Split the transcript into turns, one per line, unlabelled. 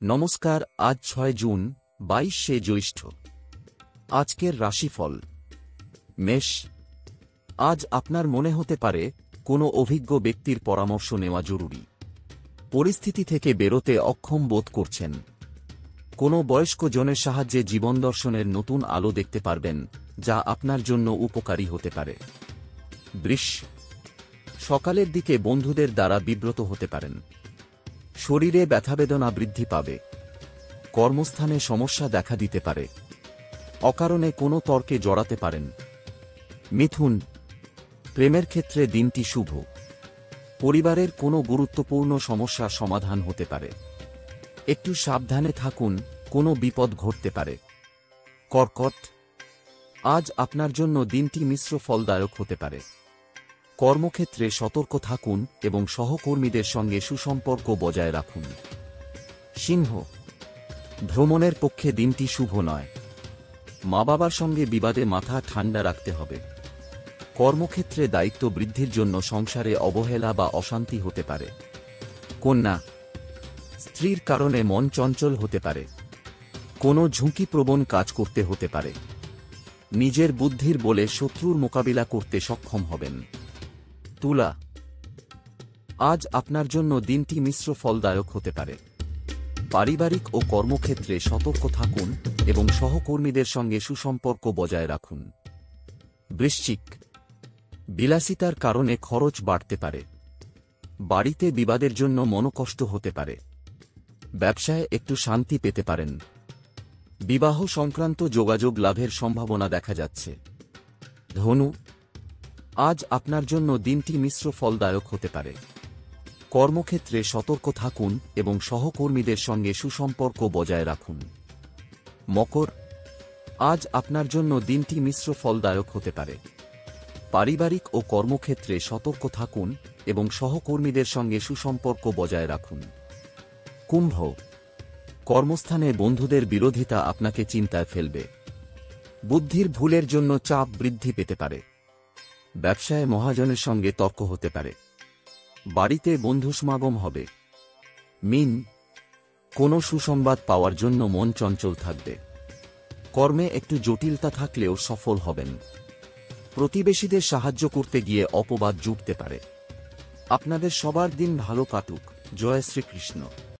নমস্কার। আজ ৬ জুন ২২শে জ্যৈষ্ঠ। আজকের রাশিফল মেষ। আজ আপনার মনে হতে পারে কোনো অভিজ্ঞ ব্যক্তির পরামর্শ নেওয়া জরুরি। পরিস্থিতি থেকে বেরোতে অক্ষম বোধ করছেন। কোনো বয়স্ক জনের সাহায্যে জীবনদর্শনের নতুন আলো দেখতে পারবেন, যা আপনার জন্য উপকারী হতে পারে। বৃষ। সকালের দিকে বন্ধুদের দ্বারা বিব্রত হতে পারেন। শরীরে ব্যথাবেদনা বৃদ্ধি পাবে। কর্মস্থানে সমস্যা দেখা দিতে পারে। অকারণে কোনো তর্কে জড়াতে পারেন। মিথুন। প্রেমের ক্ষেত্রে দিনটি শুভ। পরিবারের কোনো গুরুত্বপূর্ণ সমস্যার সমাধান হতে পারে। একটু সাবধানে থাকুন, কোনো বিপদ ঘটতে পারে। কর্কট। আজ আপনার জন্য দিনটি মিশ্র ফলদায়ক হতে পারে। কর্মক্ষেত্রে সতর্ক থাকুন এবং সহকর্মীদের সঙ্গে সুসম্পর্ক বজায় রাখুন। সিংহ। ভ্রমণের পক্ষে দিনটি শুভ নয়। মা বাবার সঙ্গে বিবাদে মাথা ঠান্ডা রাখতে হবে। কর্মক্ষেত্রে দায়িত্ব বৃদ্ধির জন্য সংসারে অবহেলা বা অশান্তি হতে পারে। কন্যা। স্ত্রীর কারণে মন চঞ্চল হতে পারে। কোনো ঝুঁকিপ্রবণ কাজ করতে হতে পারে। নিজের বুদ্ধির বলে শত্রুর মোকাবিলা করতে সক্ষম হবেন। তুলা। আজ আপনার জন্য দিনটি মিশ্র ফলদায়ক হতে পারে। পারিবারিক ও কর্মক্ষেত্রে সতর্ক থাকুন এবং সহকর্মীদের সঙ্গে সুসম্পর্ক বজায় রাখুন। বৃশ্চিক। বিলাসিতার কারণে খরচ বাড়তে পারে। বাড়িতে বিবাদের জন্য মনোকষ্ট হতে পারে। ব্যবসায় একটু শান্তি পেতে পারেন। বিবাহ সংক্রান্ত যোগাযোগ লাভের সম্ভাবনা দেখা যাচ্ছে। ধনু। আজ আপনার জন্য দিনটি মিশ্র ফলদায়ক হতে পারে। কর্মক্ষেত্রে সতর্ক থাকুন এবং সহকর্মীদের সঙ্গে সুসম্পর্ক বজায় রাখুন। মকর। আজ আপনার জন্য দিনটি মিশ্র ফলদায়ক হতে পারে। পারিবারিক ও কর্মক্ষেত্রে সতর্ক থাকুন এবং সহকর্মীদের সঙ্গে সুসম্পর্ক বজায় রাখুন। কুম্ভ। কর্মস্থানে বন্ধুদের বিরোধিতা আপনাকে চিন্তায় ফেলবে। বুদ্ধির ভুলের জন্য চাপ বৃদ্ধি পেতে পারে। ব্যবসায় মহাজনের সঙ্গে তর্ক হতে পারে। বাড়িতে বন্ধু সমাগম হবে। মীন। কোনো সুসংবাদ পাওয়ার জন্য মন চঞ্চল থাকবে। কর্মে একটু জটিলতা থাকলেও সফল হবেন। প্রতিবেশীদের সাহায্য করতে গিয়ে অপবাদ জুটতে পারে। আপনাদের সবার দিন ভালো কাটুক। জয় শ্রীকৃষ্ণ।